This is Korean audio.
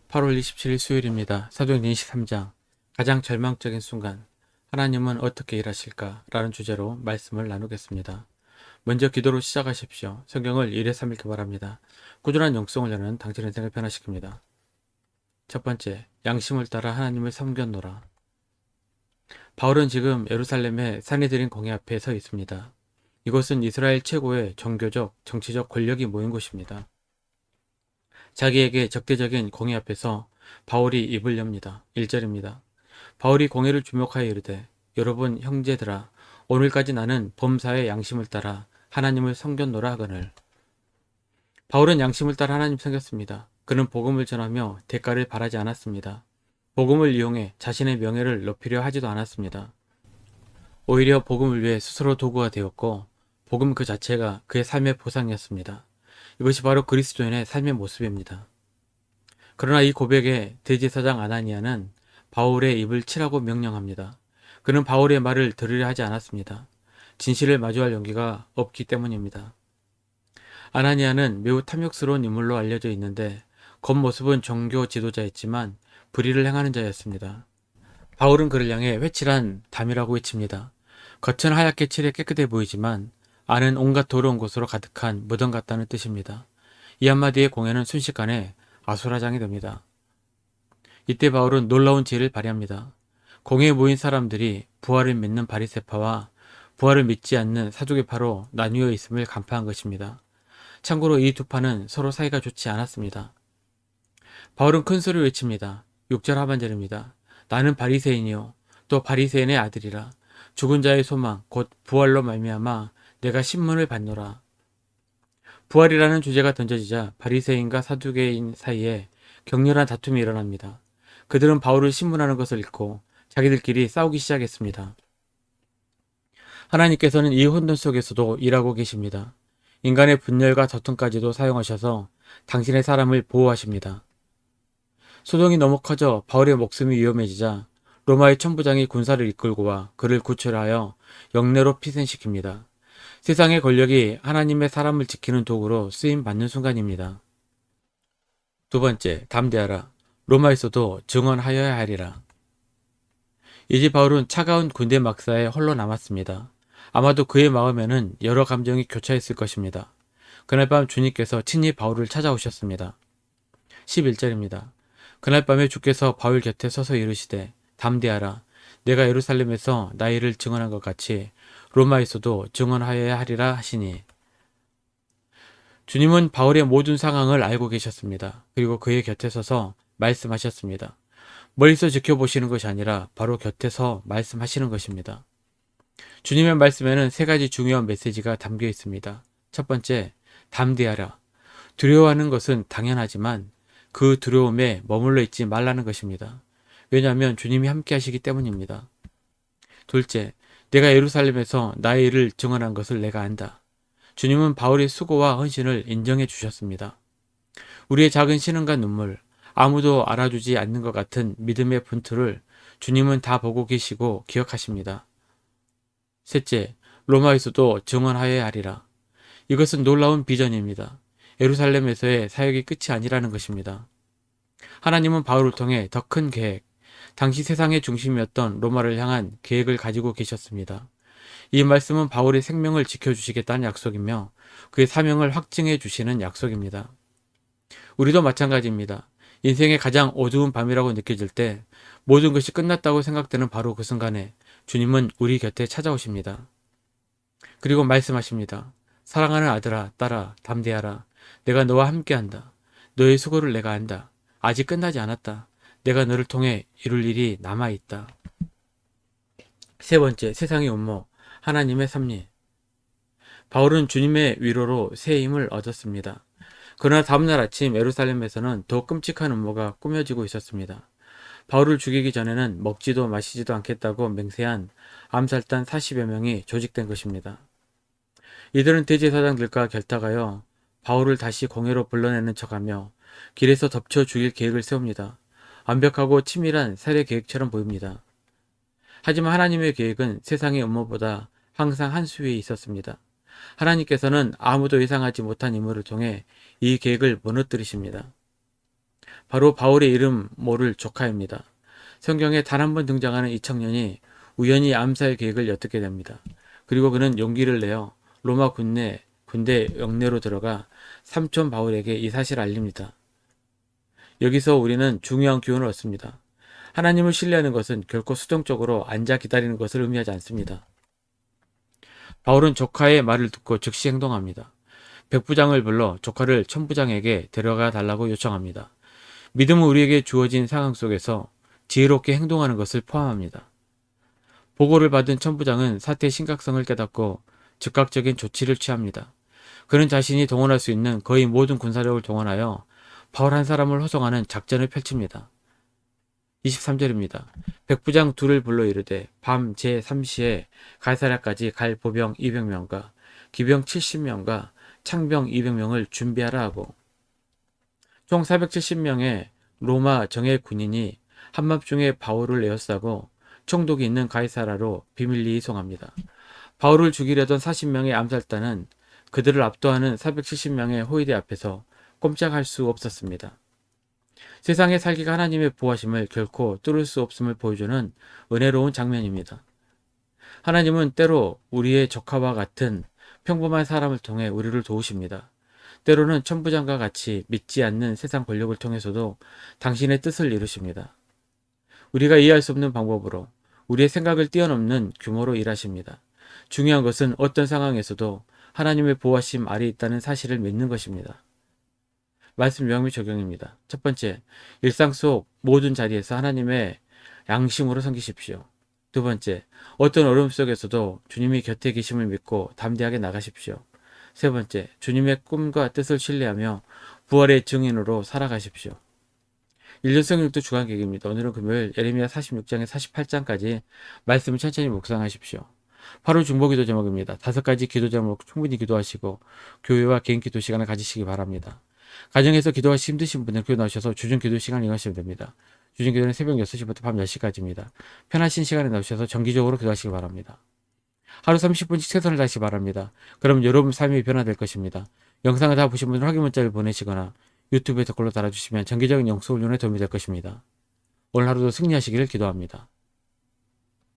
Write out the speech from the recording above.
8월 27일 수요일입니다. 사도행전 23장 가장 절망적인 순간 하나님은 어떻게 일하실까? 라는 주제로 말씀을 나누겠습니다. 먼저 기도로 시작하십시오. 성경을 1회 3일 교발합니다. 꾸준한 영성을 여는 당신의 인생을 변화시킵니다. 첫 번째, 양심을 따라 하나님을 섬겼노라. 바울은 지금 예루살렘의 산헤드린 공회 앞에 서 있습니다. 이곳은 이스라엘 최고의 종교적, 정치적 권력이 모인 곳입니다. 자기에게 적대적인 공회 앞에서 바울이 입을 엽니다. 1절입니다. 바울이 공회를 주목하여 이르되 여러분 형제들아 오늘까지 나는 범사의 양심을 따라 하나님을 섬겼노라 하거늘. 바울은 양심을 따라 하나님 섬겼습니다. 그는 복음을 전하며 대가를 바라지 않았습니다. 복음을 이용해 자신의 명예를 높이려 하지도 않았습니다. 오히려 복음을 위해 스스로 도구가 되었고 복음 그 자체가 그의 삶의 보상이었습니다. 이것이 바로 그리스도인의 삶의 모습입니다. 그러나 이 고백에 대제사장 아나니아는 바울의 입을 치라고 명령합니다. 그는 바울의 말을 들으려 하지 않았습니다. 진실을 마주할 용기가 없기 때문입니다. 아나니아는 매우 탐욕스러운 인물로 알려져 있는데 겉모습은 종교 지도자였지만 불의를 행하는 자였습니다. 바울은 그를 향해 회칠한 담이라고 외칩니다. 겉은 하얗게 칠해 깨끗해 보이지만 안은 온갖 더러운 곳으로 가득한 무덤 같다는 뜻입니다. 이 한마디의 공회는 순식간에 아수라장이 됩니다. 이때 바울은 놀라운 지혜를 발휘합니다. 공회에 모인 사람들이 부활을 믿는 바리새파와 부활을 믿지 않는 사두개파로 나뉘어 있음을 간파한 것입니다. 참고로 이 두 파는 서로 사이가 좋지 않았습니다. 바울은 큰 소리로 외칩니다. 6절 하반절입니다. 나는 바리새인이요 또 바리새인의 아들이라. 죽은 자의 소망 곧 부활로 말미암아 내가 신문을 받노라. 부활이라는 주제가 던져지자 바리새인과 사두개인 사이에 격렬한 다툼이 일어납니다. 그들은 바울을 신문하는 것을 읽고 자기들끼리 싸우기 시작했습니다. 하나님께서는 이 혼돈 속에서도 일하고 계십니다. 인간의 분열과 다툼까지도 사용하셔서 당신의 사람을 보호하십니다. 소동이 너무 커져 바울의 목숨이 위험해지자 로마의 천부장이 군사를 이끌고 와 그를 구출하여 영내로 피생시킵니다. 세상의 권력이 하나님의 사람을 지키는 도구로 쓰임받는 순간입니다. 두 번째, 담대하라. 로마에서도 증언하여야 하리라. 이제 바울은 차가운 군대 막사에 홀로 남았습니다. 아마도 그의 마음에는 여러 감정이 교차했을 것입니다. 그날 밤 주님께서 친히 바울을 찾아오셨습니다. 11절입니다. 그날 밤에 주께서 바울 곁에 서서 이르시되 담대하라. 내가 예루살렘에서 나의 일을 증언한 것 같이 로마에서도 증언하여야 하리라 하시니. 주님은 바울의 모든 상황을 알고 계셨습니다. 그리고 그의 곁에 서서 말씀하셨습니다. 멀리서 지켜보시는 것이 아니라 바로 곁에서 말씀하시는 것입니다. 주님의 말씀에는 세 가지 중요한 메시지가 담겨 있습니다. 첫 번째, 담대하라. 두려워하는 것은 당연하지만 그 두려움에 머물러 있지 말라는 것입니다. 왜냐하면 주님이 함께 하시기 때문입니다. 둘째, 내가 예루살렘에서 나의 일을 증언한 것을 내가 안다. 주님은 바울의 수고와 헌신을 인정해 주셨습니다. 우리의 작은 신음과 눈물, 아무도 알아주지 않는 것 같은 믿음의 분투를 주님은 다 보고 계시고 기억하십니다. 셋째, 로마에서도 증언하여야 하리라. 이것은 놀라운 비전입니다. 예루살렘에서의 사역이 끝이 아니라는 것입니다. 하나님은 바울을 통해 더 큰 계획, 당시 세상의 중심이었던 로마를 향한 계획을 가지고 계셨습니다. 이 말씀은 바울의 생명을 지켜주시겠다는 약속이며 그의 사명을 확증해 주시는 약속입니다. 우리도 마찬가지입니다. 인생의 가장 어두운 밤이라고 느껴질 때 모든 것이 끝났다고 생각되는 바로 그 순간에 주님은 우리 곁에 찾아오십니다. 그리고 말씀하십니다. 사랑하는 아들아, 딸아, 담대하라. 내가 너와 함께한다. 너의 수고를 내가 안다. 아직 끝나지 않았다. 내가 너를 통해 이룰 일이 남아있다. 세 번째, 세상의 음모, 하나님의 섭리. 바울은 주님의 위로로 새 힘을 얻었습니다. 그러나 다음날 아침 예루살렘에서는 더 끔찍한 음모가 꾸며지고 있었습니다. 바울을 죽이기 전에는 먹지도 마시지도 않겠다고 맹세한 암살단 40여 명이 조직된 것입니다. 이들은 대제사장들과 결탁하여 바울을 다시 공회로 불러내는 척하며 길에서 덮쳐 죽일 계획을 세웁니다. 완벽하고 치밀한 살해 계획처럼 보입니다. 하지만 하나님의 계획은 세상의 음모보다 항상 한 수 위에 있었습니다. 하나님께서는 아무도 예상하지 못한 인물을 통해 이 계획을 무너뜨리십니다. 바로 바울의 이름 모를 조카입니다. 성경에 단 한 번 등장하는 이 청년이 우연히 암살 계획을 엿듣게 됩니다. 그리고 그는 용기를 내어 로마 군대 영내로 들어가 삼촌 바울에게 이 사실을 알립니다. 여기서 우리는 중요한 교훈을 얻습니다. 하나님을 신뢰하는 것은 결코 수동적으로 앉아 기다리는 것을 의미하지 않습니다. 바울은 조카의 말을 듣고 즉시 행동합니다. 백부장을 불러 조카를 천부장에게 데려가 달라고 요청합니다. 믿음은 우리에게 주어진 상황 속에서 지혜롭게 행동하는 것을 포함합니다. 보고를 받은 천부장은 사태의 심각성을 깨닫고 즉각적인 조치를 취합니다. 그는 자신이 동원할 수 있는 거의 모든 군사력을 동원하여 바울 한 사람을 호송하는 작전을 펼칩니다. 23절입니다. 백부장 둘을 불러 이르되 밤 제3시에 가이사랴까지 갈 보병 200명과 기병 70명과 창병 200명을 준비하라 하고 총 470명의 로마 정예 군인이 한밤중에 바울을 에워싸고 총독이 있는 가이사라로 비밀리에 이송합니다. 바울을 죽이려던 40명의 암살단은 그들을 압도하는 470명의 호위대 앞에서 꼼짝할 수 없었습니다. 세상에 살기가 하나님의 보호하심을 결코 뚫을 수 없음을 보여주는 은혜로운 장면입니다. 하나님은 때로 우리의 조카와 같은 평범한 사람을 통해 우리를 도우십니다. 때로는 천부장과 같이 믿지 않는 세상 권력을 통해서도 당신의 뜻을 이루십니다. 우리가 이해할 수 없는 방법으로 우리의 생각을 뛰어넘는 규모로 일하십니다. 중요한 것은 어떤 상황에서도 하나님의 보호하심 아래 있다는 사실을 믿는 것입니다. 말씀 명미 적용입니다. 첫 번째, 일상 속 모든 자리에서 하나님의 양심으로 섬기십시오. 두 번째, 어떤 어려움 속에서도 주님이 곁에 계심을 믿고 담대하게 나가십시오. 세 번째, 주님의 꿈과 뜻을 신뢰하며 부활의 증인으로 살아가십시오. 1년 성경도 주간계획입니다. 오늘은 금요일 예레미야 46장에 48장까지 말씀을 천천히 묵상하십시오. 8월 중보기도 제목입니다. 5가지 기도 제목 충분히 기도하시고 교회와 개인 기도 시간을 가지시기 바랍니다. 가정에서 기도하시 힘드신 분들 교회 나오셔서 주중 기도 시간 이용하시면 됩니다. 주중 기도는 새벽 6시부터 밤 10시까지입니다. 편하신 시간에 나오셔서 정기적으로 기도하시기 바랍니다. 하루 30분씩 최선을 다하시기 바랍니다. 그럼 여러분 삶이 변화될 것입니다. 영상을 다 보신 분들은 확인 문자를 보내시거나 유튜브에 댓글로 달아주시면 정기적인 영성 훈련에 도움이 될 것입니다. 오늘 하루도 승리하시기를 기도합니다.